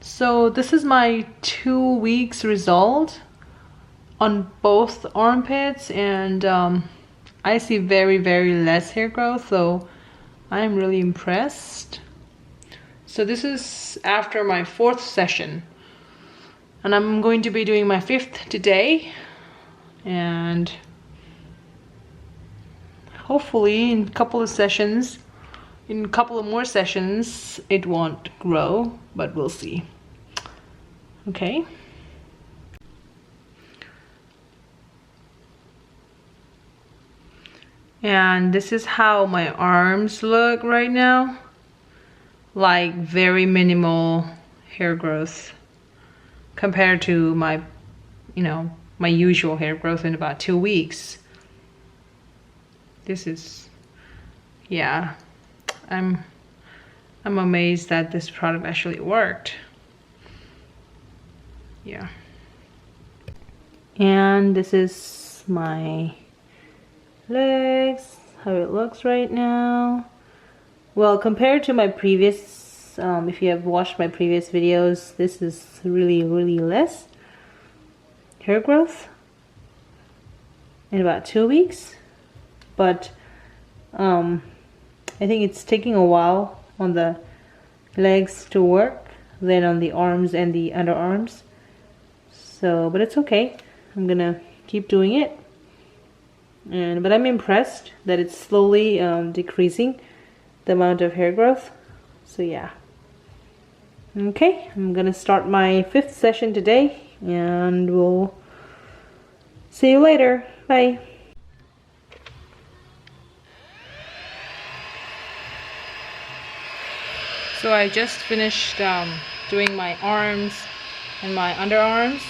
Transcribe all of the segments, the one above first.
So this is my 2 weeks result on both armpits, and I see very less hair growth, so I'm really impressed. So this is after my 4th session, and I'm going to be doing my 5th today, and hopefully in a couple of more sessions it won't grow, but we'll see. Okay. And this is how my arms look right now. Like very minimal hair growth compared to my, my usual hair growth in about 2 weeks. This is, yeah, I'm amazed that this product actually worked. Yeah. And this is my legs, how it looks right now. Well, compared to my previous, if you have watched my previous videos, this is really less hair growth in about 2 weeks. But I think it's taking a while on the legs to work than on the arms and the underarms. So, but it's okay. I'm gonna keep doing it. But I'm impressed that it's slowly decreasing the amount of hair growth. So yeah. Okay, I'm gonna start my 5th session today, and we'll see you later. Bye. So I just finished doing my arms and my underarms.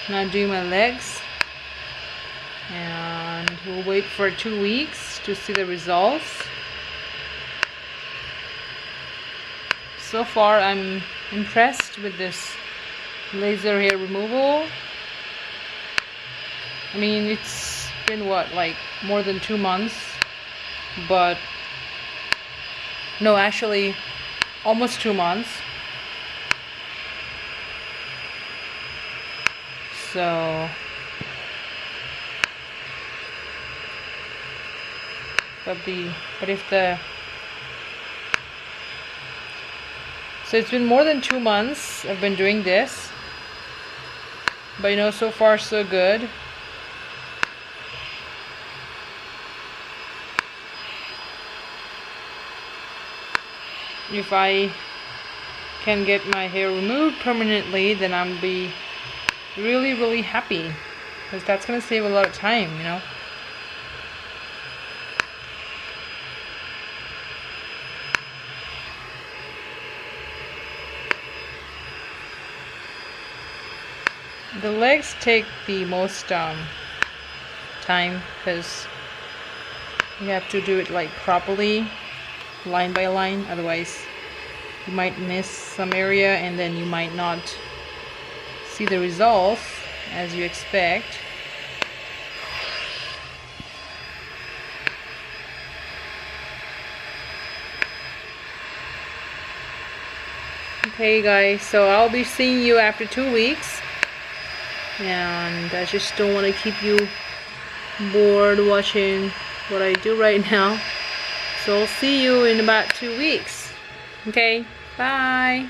Now I'm doing my legs, and we'll wait for 2 weeks to see the results. So far I'm impressed with this laser hair removal. I mean, it's been what, like more than 2 months, but no, actually almost 2 months. So so it's been more than 2 months I've been doing this, but so far so good. If I can get my hair removed permanently, then I'll be really happy, because that's gonna save a lot of time, The legs take the most time, because you have to do it like properly, line by line, otherwise you might miss some area and then you might not see the results as you expect. Okay guys, so I'll be seeing you after 2 weeks, and I just don't want to keep you bored watching what I do right now. So I'll see you in about 2 weeks. Okay, bye.